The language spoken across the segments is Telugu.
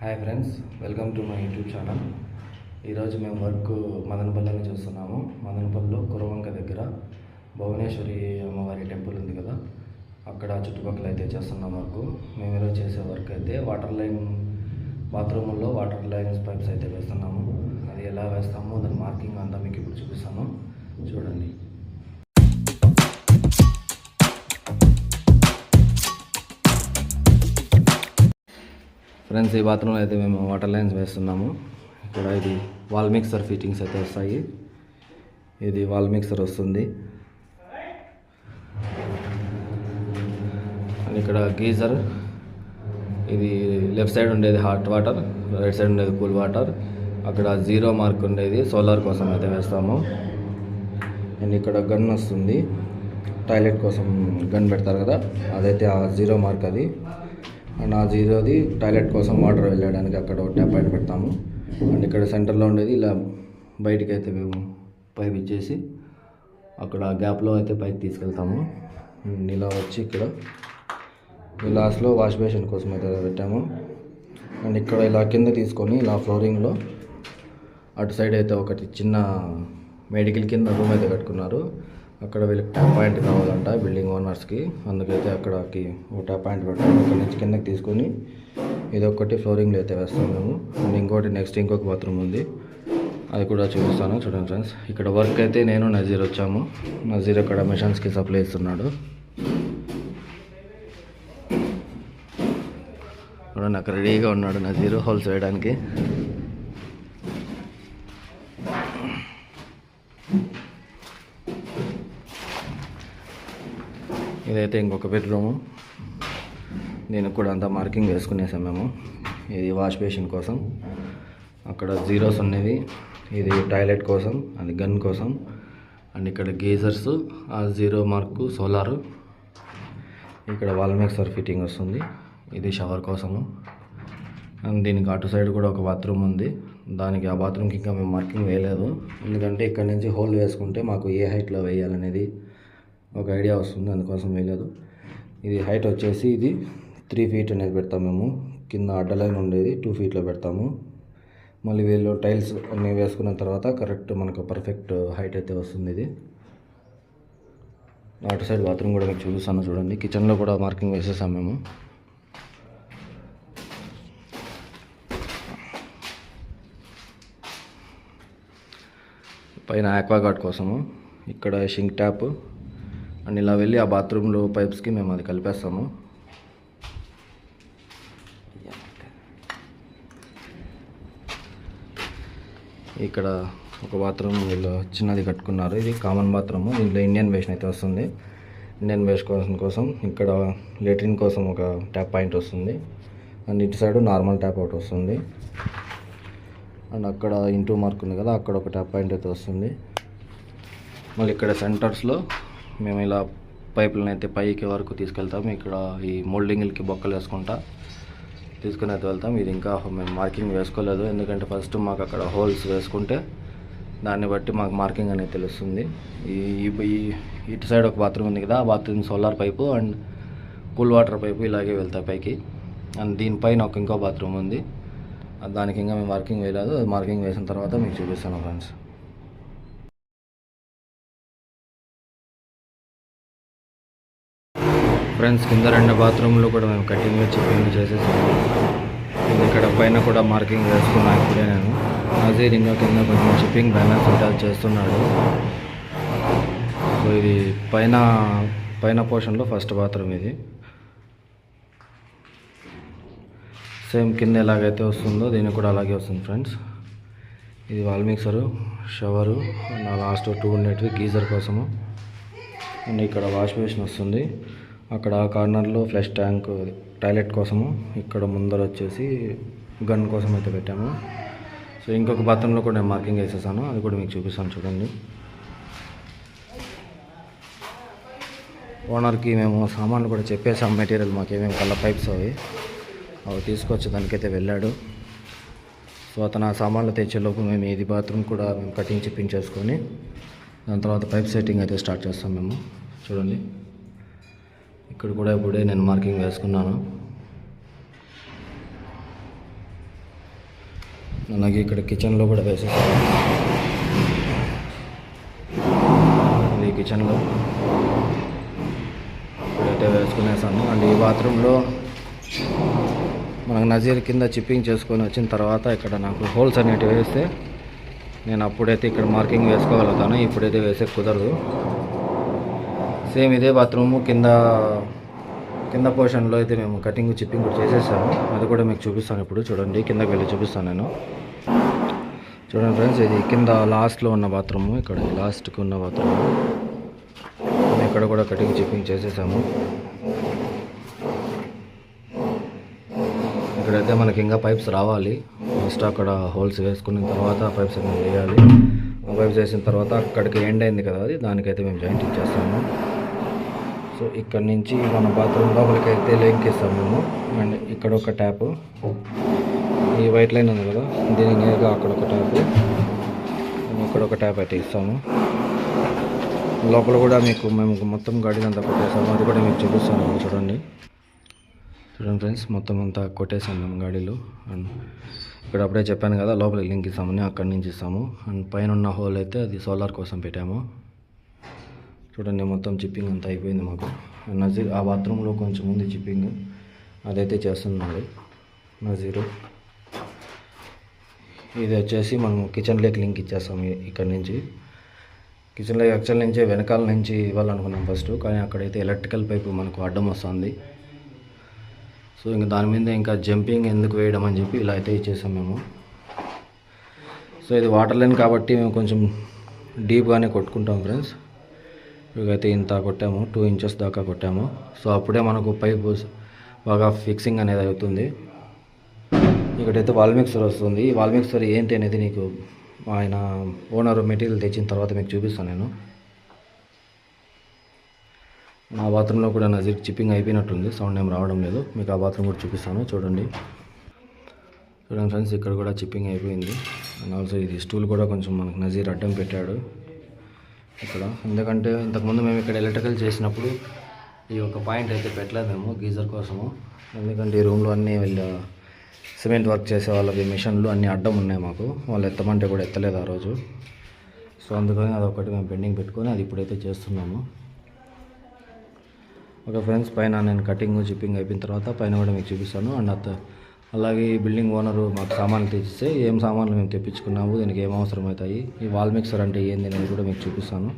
Hi friends, welcome to my YouTube channel. ఈరోజు మేము వర్క్ మదనపల్లిని చూస్తున్నాము. మదనపల్లిలో కురవంక దగ్గర భువనేశ్వరి అమ్మవారి టెంపుల్ ఉంది కదా, అక్కడ చుట్టుపక్కల అయితే చేస్తున్నాం వర్క్. మేము ఈరోజు చేసే వర్క్ అయితే వాటర్ లైన్, బాత్రూముల్లో వాటర్ లైన్స్ పైప్స్ అయితే వేస్తున్నాము. అది ఎలా వేస్తామో దాని మార్కింగ్ అంతా మీకు ఇప్పుడు చూపిస్తాను, చూడండి. ఫ్రెండ్స్, ఈ బాత్రూంలో అయితే మేము వాటర్ లైన్స్ వేస్తున్నాము. ఇక్కడ ఇది వాల్ మిక్సర్ ఫిట్టింగ్స్ అయితే వస్తాయి. ఇది వాల్ మిక్సర్ వస్తుంది. అండ్ ఇక్కడ గీజర్, ఇది లెఫ్ట్ సైడ్ ఉండేది హాట్ వాటర్, రైట్ సైడ్ ఉండేది కూల్ వాటర్. అక్కడ 0 మార్క్ ఉండేది సోలార్ కోసం అయితే వేస్తాము. అండ్ ఇక్కడ గన్ వస్తుంది, టాయిలెట్ కోసం గన్ పెడతారు కదా, అదైతే ఆ 0 మార్క్ అది. అండ్ ఆ 0ది టాయిలెట్ కోసం వాటర్ వెళ్ళడానికి అక్కడ ట్యాప్ పాయింట్ పెడతాము. అండ్ ఇక్కడ సెంటర్లో ఉండేది ఇలా బయటికి అయితే మేము పైప్ ఇచ్చేసి అక్కడ గ్యాప్లో అయితే పైకి తీసుకెళ్తాము. ఇలా వచ్చి ఇక్కడ లాస్ట్లో వాష్ బేసిన్ కోసం అయితే పెట్టాము. అండ్ ఇక్కడ ఇలా కింద తీసుకొని ఇలా ఫ్లోరింగ్లో అటు సైడ్ అయితే ఒకటి చిన్న మెడికల్ కింద రూమ్ అయితే కట్టుకున్నారు. అక్కడ వీళ్ళకి ట్యాప్ పాయింట్ కావాలంట బిల్డింగ్ ఓనర్స్కి, అందుకైతే అక్కడికి ఒక ట్యాప్ పాయింట్ పెట్టాము. అక్కడ నుంచి కిందకి తీసుకొని ఇది ఒక్కటి ఫ్లోరింగ్లో అయితే వేస్తాము మేము. అండ్ ఇంకోటి నెక్స్ట్ ఇంకొక బాత్రూమ్ ఉంది, అది కూడా చూపిస్తాను, చూడండి ఫ్రెండ్స్. ఇక్కడ వర్క్ అయితే నేను నజీర్ వచ్చాము. నజీర్ అక్కడ మిషన్స్కి సప్లై ఇస్తున్నాడు. చూడండి, అక్కడ రెడీగా ఉన్నాడు నజీర్ హోల్స్ వేయడానికి. ఇదైతే ఇంకొక బెడ్రూము, దీనికి కూడా అంతా మార్కింగ్ వేసుకునేసాం మేము. ఇది వాష్ బేసిన్ కోసం, అక్కడ జీరోస్ ఉన్నవి, ఇది టాయిలెట్ కోసం, అది గన్ కోసం. అండ్ ఇక్కడ గీజర్స్, ఆ 0 మార్కు సోలారు. ఇక్కడ వాల్ మిక్సర్ ఫిట్టింగ్ వస్తుంది, ఇది షవర్ కోసము. అండ్ దీనికి అటు సైడ్ కూడా ఒక బాత్రూమ్ ఉంది, దానికి ఆ బాత్రూమ్కి ఇంకా మేము మార్కింగ్ వేయలేదు. ఎందుకంటే ఇక్కడ నుంచి హోల్ వేసుకుంటే మాకు ఏ హైట్లో వేయాలనేది ఒక ఐడియా వస్తుంది, అందుకోసం వేయలేదు. ఇది హైట్ వచ్చేసి ఇది 3 feet అనేది పెడతాము మేము. కింద అడ్డలైన్ ఉండేది 2 feetలో పెడతాము. మళ్ళీ వీళ్ళు టైల్స్ అన్నీ వేసుకున్న తర్వాత కరెక్ట్ మనకు పర్ఫెక్ట్ హైట్ అయితే వస్తుంది. ఇది అటు సైడ్ బాత్రూమ్ కూడా మీకు చూపిస్తాను, చూడండి. కిచెన్లో కూడా మార్కింగ్ వేసేసాం మేము. పైన ఆక్వాగార్డ్ కోసము, ఇక్కడ షింక్ ట్యాప్. అండ్ ఇలా వెళ్ళి ఆ బాత్రూంలో పైప్స్కి మేము అది కలిపేస్తాము. ఇక్కడ ఒక బాత్రూమ్ వీళ్ళు చిన్నది కట్టుకున్నారు, ఇది కామన్ బాత్రూము. దీంట్లో ఇండియన్ బేషన్ అయితే వస్తుంది. ఇండియన్ బేషన్ కోసం ఇక్కడ లెట్రిన్ కోసం ఒక ట్యాప్ పాయింట్ వస్తుంది. అండ్ ఇటు సైడ్ నార్మల్ ట్యాప్ ఒకటి వస్తుంది. అండ్ అక్కడ ఇంటూ మార్క్ ఉంది కదా, అక్కడ ఒక ట్యాప్ పాయింట్ అయితే వస్తుంది. మళ్ళీ ఇక్కడ సెంటర్స్లో మేము ఇలా పైపులను అయితే పైకి వరకు తీసుకెళ్తాం. ఇక్కడ ఈ మోల్డింగ్లకి బొక్కలు వేసుకుంటా తీసుకుని అయితే వెళ్తాం. ఇది ఇంకా మేము మార్కింగ్ వేసుకోలేదు, ఎందుకంటే ఫస్ట్ మాకు అక్కడ హోల్స్ వేసుకుంటే దాన్ని బట్టి మాకు మార్కింగ్ అనేది తెలుస్తుంది. ఇటు సైడ్ ఒక బాత్రూమ్ ఉంది కదా, ఆ bathroom solar pipe and cool water pipe ఇలాగే వెళ్తాయి పైకి. అండ్ దీనిపైన ఇంకో బాత్రూమ్ ఉంది, దానికి ఇంకా మేము మార్కింగ్ వేయలేదు. మార్కింగ్ వేసిన తర్వాత మీకు చూపిస్తాను ఫ్రెండ్స్. కింద 2 బాత్రూమ్లు కూడా మేము కటింగ్ చిప్పింగ్ చేసేసాము. ఇక్కడ పైన కూడా మార్కింగ్ వేసుకున్నాను ఇప్పుడే నేను. నజీర్ ఇంకా కింద కొంచెం చిప్పింగ్ బ్యాలెన్స్ ఉంటే అది చేస్తున్నాడు. సో ఇది పైన పోర్షన్లో ఫస్ట్ బాత్రూమ్. ఇది సేమ్ కింద ఎలాగైతే వస్తుందో దీనికి కూడా అలాగే వస్తుంది ఫ్రెండ్స్. ఇది వాల్ మిక్సరు, షవరు, నా లాస్ట్ 2 ఉండేటివి గీజర్ కోసము. అండ్ ఇక్కడ వాష్ బేసిన్ వస్తుంది. అక్కడ కార్నర్లో ఫ్లష్ ట్యాంక్ టాయిలెట్ కోసము. ఇక్కడ ముందర వచ్చేసి గన్ కోసం అయితే పెట్టాము. సో ఇంకొక బాత్రూంలో కూడా నేను మార్కింగ్ వేసేసాను, అది కూడా మీకు చూపిస్తాను, చూడండి. ఓనర్కి మేము సామాన్లు కూడా చెప్పేసాం, మెటీరియల్ మాకేమేమి కళ్ళ పైప్స్ అవి తీసుకొచ్చి దానికైతే వెళ్ళాడు. సో అతను ఆ సామాన్లు తెచ్చేలోపు మేము ఇది బాత్రూమ్ కూడా మేము కటింగ్ చిప్పింగ్ చేసుకొని దాని తర్వాత పైప్ సెట్టింగ్ అయితే స్టార్ట్ చేస్తాం మేము. చూడండి, ఇక్కడ కూడా ఇప్పుడే నేను మార్కింగ్ వేసుకున్నాను. అలాగే ఇక్కడ కిచెన్లో కూడా వేసేసాను. ఇది కిచెన్లో ఇప్పుడైతే వేసుకునేసాను. అండ్ ఈ బాత్రూంలో మనకు నజీర్ కింద చిప్పింగ్ చేసుకొని వచ్చిన తర్వాత ఇక్కడ నాకు హోల్స్ అనేటివి వేస్తే నేను అప్పుడైతే ఇక్కడ మార్కింగ్ వేసుకోగలుగుతాను. ఇప్పుడైతే వేసే కుదరదు. సేమ్ ఇదే బాత్రూము కింద పోర్షన్లో అయితే మేము కటింగ్ చిప్పింగ్ కూడా చేసేసాము. అది కూడా మీకు చూపిస్తాను. ఇప్పుడు చూడండి, కిందకి వెళ్ళి చూపిస్తాను నేను. చూడండి ఫ్రెండ్స్, ఇది కింద లాస్ట్లో ఉన్న బాత్రూము. ఇక్కడ లాస్ట్కి ఉన్న బాత్రూము. ఇక్కడ కూడా కటింగ్ చిప్పింగ్ చేసేసాము. ఇక్కడైతే మనకి ఇంకా పైప్స్ రావాలి. ఫస్ట్ అక్కడ హోల్స్ వేసుకున్న తర్వాత పైప్స్ అనేది వేయాలి. ఆ పైప్స్ వేసిన తర్వాత అక్కడికి ఎండ్ అయింది కదా, అది దానికైతే మేము జాయింట్ ఇచ్చేస్తాము. సో ఇక్కడ నుంచి మన బాత్రూమ్ లోపలికి అయితే లింక్ ఇస్తాము మేము. అండ్ ఇక్కడ ఒక ట్యాప్, ఈ వైట్ లైన్ ఉంది కదా, దీనికి నేరుగా అక్కడ ఒక ట్యాప్, ఇక్కడ ఒక ట్యాప్ అయితే ఇస్తాము. లోపల కూడా మేము మొత్తం గాడిని అంతా కొట్టేసాము. అది కూడా మీకు చూపిస్తాను. చూడండి ఫ్రెండ్స్, మొత్తం అంతా కొట్టేసాము మేము గాడీలు. అండ్ ఇక్కడ అప్పుడే చెప్పాను కదా, లోపల లింక్ ఇస్తామని, అక్కడి నుంచి ఇస్తాము. అండ్ పైన ఉన్న హోల్ అయితే అది సోలార్ కోసం పెట్టాము. చూడండి, మొత్తం చిప్పింగ్ అంతా అయిపోయింది మాకు. నజీర్ ఆ బాత్రూంలో కొంచెం ఉంది చిప్పింగ్, అదైతే చేస్తున్నాడు నజీరు. ఇది వచ్చేసి మనం కిచెన్లోకి లింక్ ఇచ్చేస్తాము. ఇక్కడ నుంచి కిచెన్లో యాక్చువల్ నుంచి వెనకాల నుంచి ఇవ్వాలనుకున్నాం ఫస్ట్, కానీ అక్కడైతే ఎలక్ట్రికల్ పైపు మనకు అడ్డం వస్తుంది. సో ఇంకా దాని మీద ఇంకా జంపింగ్ ఎందుకు వేయడం అని చెప్పి ఇలా అయితే ఇచ్చేసాం మేము. సో ఇది వాటర్ లైన్ కాబట్టి మేము కొంచెం డీప్గానే కొట్టుకుంటాం ఫ్రెండ్స్. ఇకైతే ఇంత కొట్టాము, 2 ఇంచెస్ దాకా కొట్టాము. సో అప్పుడే మనకు పైపు బాగా ఫిక్సింగ్ అనేది అవుతుంది. ఇక్కడైతే వాల్ మిక్సర్ వస్తుంది. ఈ వాల్ మిక్సర్ ఏంటి అనేది నీకు ఆయన ఓనర్ మెటీరియల్ తెచ్చిన తర్వాత మీకు చూపిస్తాను నేను. నా బాత్రూంలో కూడా నజీర్ చిప్పింగ్ అయిపోయినట్టుంది, సౌండ్ ఏం రావడం లేదు. మీకు ఆ బాత్రూమ్ కూడా చూపిస్తాను. చూడండి ఫ్రెండ్స్, ఇక్కడ కూడా చిప్పింగ్ అయిపోయింది. అండ్ ఆల్సో ఇది స్టూల్ కూడా కొంచెం మనకు నజీర్ అడ్డం పెట్టాడు ఇక్కడ. ఎందుకంటే ఇంతకుముందు మేము ఇక్కడ ఎలక్ట్రికల్ చేసినప్పుడు ఈ ఒక పాయింట్ అయితే పెట్టలేదు మేము గీజర్ కోసము. ఎందుకంటే ఈ రూమ్లో అన్నీ వీళ్ళు సిమెంట్ వర్క్ చేసే వాళ్ళకి మిషన్లు అన్నీ అడ్డం ఉన్నాయి మాకు. వాళ్ళు ఎత్తమంటే కూడా ఎత్తలేదు ఆ రోజు. సో అందుకని అదొకటి మేము పెండింగ్ పెట్టుకొని అది ఇప్పుడైతే చేస్తున్నాము. ఓకే ఫ్రెండ్స్, పైన నేను కటింగ్ చిప్పింగ్ అయిపోయిన తర్వాత పైన కూడా మీకు చూపిస్తాను. అండ్ అలాగే ఈ బిల్డింగ్ ఓనరు మాకు సామాన్లు తెచ్చిస్తే ఏం సామాన్లు మేము తెప్పించుకున్నాము, దీనికి ఏం అవసరం అవుతాయి, ఈ వాల్ మిక్సర్ అంటే ఏంది అనేది కూడా మీకు చూపిస్తాను.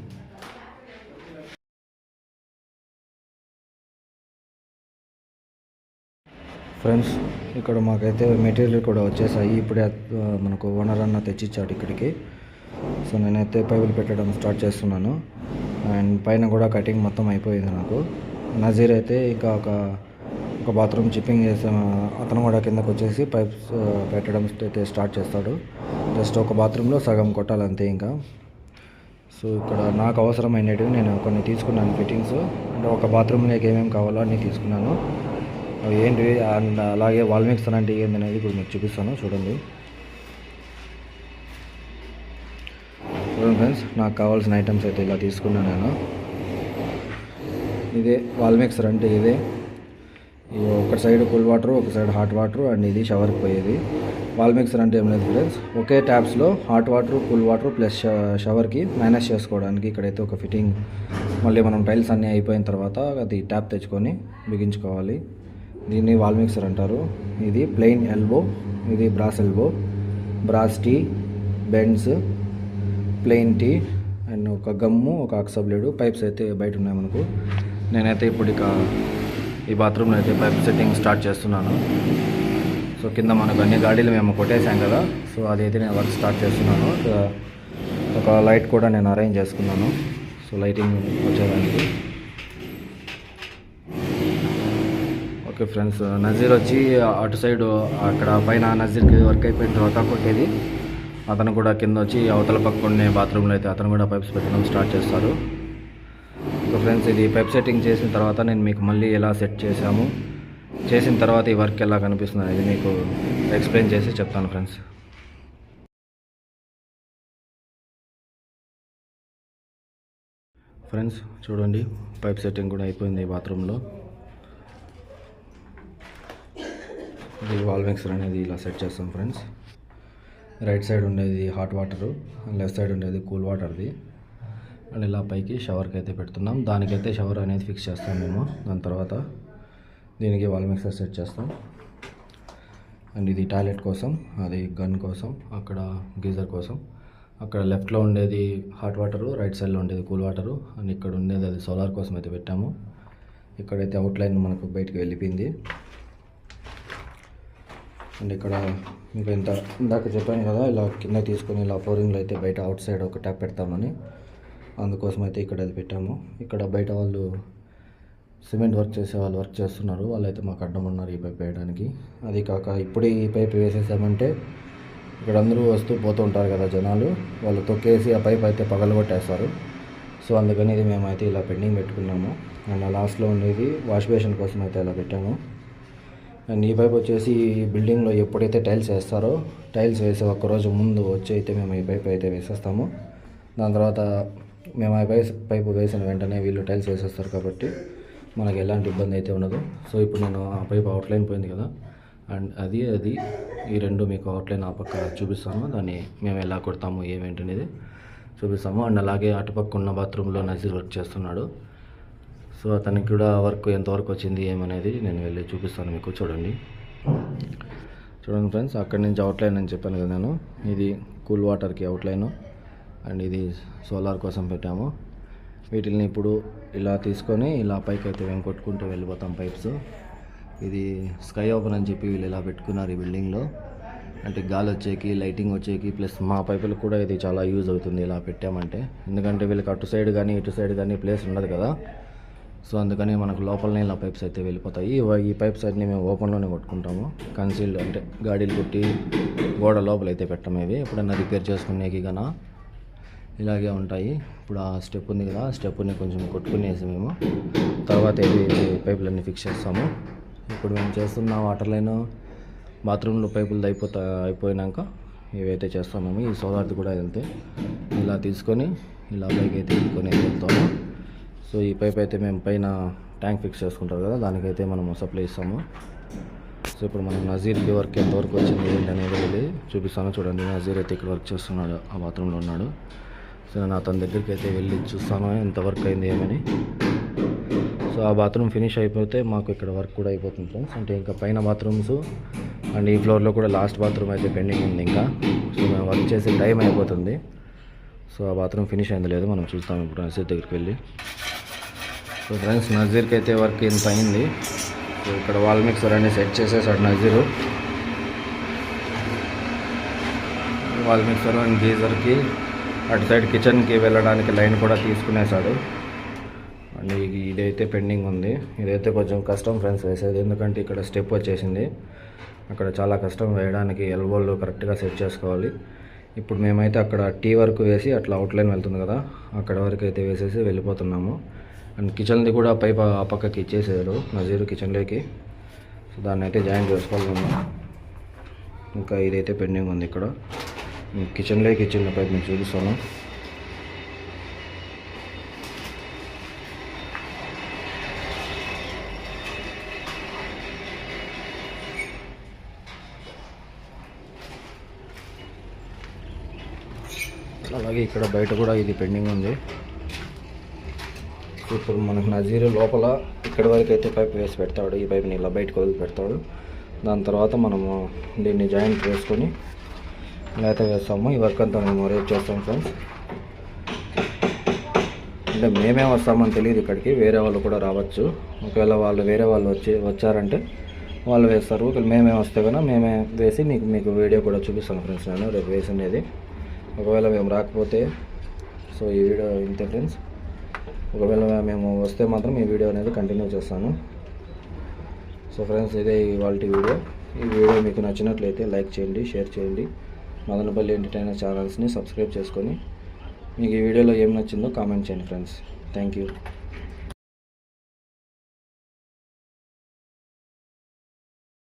ఫ్రెండ్స్, ఇక్కడ మాకైతే మెటీరియల్ కూడా వచ్చేసాయి. ఇప్పుడే మనకు ఓనర్ అన్న తెచ్చిచ్చాడు ఇక్కడికి. సో నేనైతే పైపులు పెట్టడం స్టార్ట్ చేస్తున్నాను. అండ్ పైన కూడా కటింగ్ మొత్తం అయిపోయింది నాకు. నజీర్ అయితే ఇంకా ఒక బాత్రూమ్ చిప్పింగ్ చేసే అతను కూడా కిందకు వచ్చేసి పైప్స్ పెట్టడం అయితే స్టార్ట్ చేస్తాడు. జస్ట్ ఒక బాత్రూంలో సగం కొట్టాలంతే ఇంకా. సో ఇక్కడ నాకు అవసరమైనవి నేను కొన్ని తీసుకున్నాను ఫిట్టింగ్స్. అంటే ఒక బాత్రూంలోకి ఏమేమి కావాలో అన్నీ తీసుకున్నాను. అవి ఏంటివి అండ్ అలాగే వాల్ మిక్సర్ అంటే ఏంటి అనేది ఇప్పుడు మీకు చూపిస్తాను. చూడండి ఫ్రెండ్స్, నాకు కావాల్సిన ఐటమ్స్ అయితే ఇలా తీసుకున్నాను నేను. ఇదే వాల్ మిక్సర్ అంటే ఇదే. ఒక సైడ్ కూల్ వాటర్, ఒక సైడ్ హాట్ వాటర్, అండ్ ఇది షవర్కి పోయేది. వాల్ మిక్సర్ అంటే ఏం లేదు ఫ్రెండ్స్, ఒకే ట్యాప్స్లో hot water, cool water plus షవర్కి మేనేజ్ చేసుకోవడానికి ఇక్కడైతే ఒక ఫిట్టింగ్. మళ్ళీ మనం టైల్స్ అన్నీ అయిపోయిన తర్వాత అది ట్యాప్ తెచ్చుకొని బిగించుకోవాలి. దీన్ని వాల్ మిక్సర్ అంటారు. ఇది ప్లెయిన్ ఎల్బో, ఇది brass elbow, brass tee, bends, plain tee, and ఒక గమ్ము, ఒక ఆక్సా బ్లేడు. పైప్స్ అయితే బయట ఉన్నాయి మనకు. నేనైతే ఇప్పుడు ఇక ఈ బాత్రూంలో అయితే పైప్ సెట్టింగ్ స్టార్ట్ చేస్తున్నాను. సో కింద మనకు అన్ని గాడీలు మేము కొట్టేసాం కదా, సో అదైతే నేను వర్క్ స్టార్ట్ చేస్తున్నాను. ఒక లైట్ కూడా నేను అరేంజ్ చేసుకున్నాను, సో లైటింగ్ వచ్చేదానికి. ఓకే ఫ్రెండ్స్, నజీర్ వచ్చి అటు సైడ్ అక్కడ పైన నజీర్కి వర్క్ అయిపోయిన తర్వాత కొట్టేది, అతను కూడా కింద వచ్చి అవతల పక్క ఉండే బాత్రూంలో అయితే అతను కూడా పైప్స్ పెట్టడం స్టార్ట్ చేస్తారు. ఓకే ఫ్రెండ్స్, ఇది పైప్ సెట్టింగ్ చేసిన తర్వాత నేను మీకు మళ్ళీ ఎలా సెట్ చేసిన తర్వాత ఈ వర్క్ ఎలా కనిపిస్తుంది అనేది మీకు ఎక్స్ప్లెయిన్ చేసి చెప్తాను ఫ్రెండ్స్. ఫ్రెండ్స్ చూడండి, పైప్ సెట్టింగ్ కూడా అయిపోయింది ఈ బాత్రూంలో. ఇది వాల్ మిక్సర్ అనేది ఇలా సెట్ చేస్తాం ఫ్రెండ్స్. రైట్ సైడ్ ఉండేది హాట్ వాటరు, లెఫ్ట్ సైడ్ ఉండేది కూల్ వాటర్ది. అండ్ ఇలా పైకి షవర్కి అయితే పెడుతున్నాం. దానికైతే షవర్ అనేది ఫిక్స్ చేస్తాం మేము. దాని తర్వాత దీనికి వాల్ మిక్సర్ సెట్ చేస్తాం. అండ్ ఇది టాయిలెట్ కోసం, అది గన్ కోసం, అక్కడ గీజర్ కోసం. అక్కడ లెఫ్ట్లో ఉండేది హాట్ వాటరు, రైట్ సైడ్లో ఉండేది కూల్ వాటరు. అండ్ ఇక్కడ ఉండేది అది సోలార్ కోసం అయితే పెట్టాము. ఇక్కడైతే అవుట్లైన్ మనకు బయటకు వెళ్ళిపోయింది. అండ్ ఇక్కడ మీకు ఇందాక చెప్పాను కదా, ఇలా కింద తీసుకొని ఇలా ఫ్లోరింగ్లో అయితే బయట అవుట్ సైడ్ ఒక ట్యాప్ పెడతామని, అందుకోసం అయితే ఇక్కడ అది పెట్టాము. ఇక్కడ బయట వాళ్ళు సిమెంట్ వర్క్ చేసే వాళ్ళు వర్క్ చేస్తున్నారు, వాళ్ళైతే మాకు అడ్డం ఉన్నారు ఈ పైప్ వేయడానికి. అది కాక ఇప్పుడే ఈ పైప్ వేసేసామంటే ఇక్కడ అందరూ వస్తూ పోతూ ఉంటారు కదా జనాలు, వాళ్ళు తొక్కేసి ఆ పైప్ అయితే పగలగొట్టేస్తారు. సో అందుకని ఇది మేమైతే ఇలా పెండింగ్ పెట్టుకున్నాము. అండ్ లాస్ట్లో ఉండేది వాష్ బేసిన్ కోసం అయితే ఇలా పెట్టాము. అండ్ ఈ పైప్ వచ్చేసి బిల్డింగ్లో ఎప్పుడైతే టైల్స్ వేస్తారో, టైల్స్ వేసే ఒక్కరోజు ముందు వచ్చి అయితే మేము ఈ పైప్ అయితే వేసేస్తాము. దాని తర్వాత మేము ఆ పైపు వేసిన వెంటనే వీళ్ళు టైల్స్ వేసేస్తారు కాబట్టి మనకి ఎలాంటి ఇబ్బంది అయితే ఉండదు. సో ఇప్పుడు నేను ఆ పైపు అవుట్లైన్ పోయింది కదా, అండ్ అది ఈ రెండు మీకు అవుట్లైన్ ఆ పక్క చూపిస్తాను. దాన్ని మేము ఎలా కొడతాము ఏమేంటనేది చూపిస్తాము. అండ్ అలాగే అటుపక్క ఉన్న బాత్రూంలో నజీర్ వర్క్ చేస్తున్నాడు. సో అతనికి కూడా వర్క్ ఎంతవరకు వచ్చింది ఏమనేది నేను వెళ్ళి చూపిస్తాను మీకు. చూడండి ఫ్రెండ్స్, అక్కడి నుంచి అవుట్లైన్ అని చెప్పాను కదా నేను, ఇది కూల్ వాటర్కి అవుట్లైను, అండ్ ఇది సోలార్ కోసం పెట్టాము. వీటిని ఇప్పుడు ఇలా తీసుకొని ఇలా పైకి అయితే మేము కొట్టుకుంటూ వెళ్ళిపోతాం పైప్స్. ఇది స్కై ఓపెన్ అని చెప్పి వీళ్ళు ఇలా పెట్టుకున్నారు ఈ బిల్డింగ్లో, అంటే గాలి వచ్చేకి, లైటింగ్ వచ్చేకి, ప్లస్ మా పైపులకు కూడా ఇది చాలా యూజ్ అవుతుంది ఇలా పెట్టామంటే. ఎందుకంటే వీళ్ళకి అటు సైడ్ కానీ ఇటు సైడ్ కానీ ప్లేస్ ఉండదు కదా. సో అందుకని మనకు లోపలనే ఇలా పైప్స్ అయితే వెళ్ళిపోతాయి. ఈ పైప్స్ అన్నీ మేము ఓపెన్లోనే కొట్టుకుంటాము. కన్సీల్డ్ అంటే గాడీలు కొట్టి గోడ లోపల అయితే పెట్టాము. ఇవి ఎప్పుడైనా రిపేర్ చేసుకునేకి కన్నా ఇలాగే ఉంటాయి. ఇప్పుడు ఆ స్టెప్ ఉంది కదా, ఆ స్టెప్ని కొంచెం కొట్టుకునేసి మేము తర్వాత ఇది పైపులన్నీ ఫిక్స్ చేస్తాము. ఇప్పుడు మేము చేస్తున్న వాటర్ లైన్ బాత్రూంలో పైపులు అయిపోయినాక ఇవైతే చేస్తాము మేము. ఈ సోలార్ది కూడా వెళ్తే ఇలా తీసుకొని ఇలా పైకి అయితే తీసుకొని వెళ్తాము. సో ఈ పైప్ అయితే మేము పైన ట్యాంక్ ఫిక్స్ చేసుకుంటారు కదా, దానికైతే మనము సప్లై ఇస్తాము. సో ఇప్పుడు మనం నజీర్కి వర్క్ ఎంతవరకు వచ్చింది ఏంటి అనేది వెళ్ళి చూపిస్తాను. చూడండి, నజీర్ అయితే ఇక్కడ వర్క్ చేస్తున్నాడు, ఆ బాత్రూంలో ఉన్నాడు. సో నేను అతని దగ్గరికి అయితే వెళ్ళి చూస్తాను ఎంత వర్క్ అయింది ఏమని. సో ఆ బాత్రూమ్ ఫినిష్ అయిపోతే మాకు ఇక్కడ వర్క్ కూడా అయిపోతుంది ఫ్రెండ్స్. అంటే ఇంకా పైన బాత్రూమ్స్ అండ్ ఈ ఫ్లోర్లో కూడా లాస్ట్ బాత్రూమ్ అయితే పెండింగ్ ఉంది ఇంకా. సో మేము వర్క్ చేసే టైం అయిపోతుంది. సో ఆ బాత్రూమ్ ఫినిష్ అయింది లేదు మనం చూస్తాం ఇప్పుడు నజీర్ దగ్గరికి వెళ్ళి. సో ఫ్రెండ్స్, నజీర్కి అయితే వర్క్ ఇంత అయింది. సో ఇక్కడ వాల్ మిక్సర్ అన్ని సెట్ చేసేసాడు నజీరు. వాల్ మిక్సర్ అండ్ గీజర్కి అటు సైడ్ కిచెన్కి వెళ్ళడానికి లైన్ కూడా తీసుకునేసాడు. అండ్ ఇదైతే పెండింగ్ ఉంది. ఇదైతే కొంచెం కష్టం ఫ్రెండ్స్ వేసేది, ఎందుకంటే ఇక్కడ స్టెప్ వచ్చేసింది. అక్కడ చాలా కష్టం వేయడానికి, ఎల్బోలు కరెక్ట్గా సెట్ చేసుకోవాలి. ఇప్పుడు మేమైతే అక్కడ టీ వరకు వేసి అట్లా అవుట్లైన్ వెళ్తుంది కదా, అక్కడ వరకు అయితే వేసేసి వెళ్ళిపోతున్నాము. అండ్ కిచెన్ది కూడా పైప్ ఆ పక్కకి ఇచ్చేసాడు నజీరు కిచెన్లోకి. సో దాన్ని అయితే జాయిన్ చేసుకోవాలి మేము. ఇంకా ఇదైతే పెండింగ్ ఉంది. ఇక్కడ కిచెన్లోకి ఇచ్చిన పైప్ నేను చూపిస్తాను. అలాగే ఇక్కడ బయట కూడా ఇది పెండింగ్ ఉంది. ఇప్పుడు మనకు నజీరు లోపల ఇక్కడి వరకు అయితే పైప్ వేసి పెడతాడు. ఈ పైప్ని ఇలా బయటకు వదిలి పెడతాడు. దాని తర్వాత మనము దీన్ని జాయింట్ వేసుకొని ఇలా అయితే వేస్తాము. ఈ వర్క్ అంతా మేము రేపు చేస్తాం ఫ్రెండ్స్. అంటే మేమే వస్తామని తెలియదు ఇక్కడికి, వేరే వాళ్ళు కూడా రావచ్చు. ఒకవేళ వేరే వాళ్ళు వచ్చారంటే వాళ్ళు వేస్తారు. ఒకవేళ మేమే వస్తే కన్నా మేమే వేసి మీకు వీడియో కూడా చూపిస్తాను ఫ్రెండ్స్ నేను రేపు వేసినది. ఒకవేళ మేము రాకపోతే సో ఈ వీడియో ఇంతే ఫ్రెండ్స్. ఒకవేళ మేము వస్తే మాత్రం ఈ వీడియో అనేది కంటిన్యూ చేస్తాను. సో ఫ్రెండ్స్, ఇదే ఇవాళ వీడియో. ఈ వీడియో మీకు నచ్చినట్లయితే లైక్ చేయండి, షేర్ చేయండి. మదనపల్లి ఎంటర్టైనర్ ఛానల్స్ని సబ్స్క్రైబ్ చేసుకొని మీకు ఈ వీడియోలో ఏం నచ్చిందో కామెంట్ చేయండి ఫ్రెండ్స్. Thank you.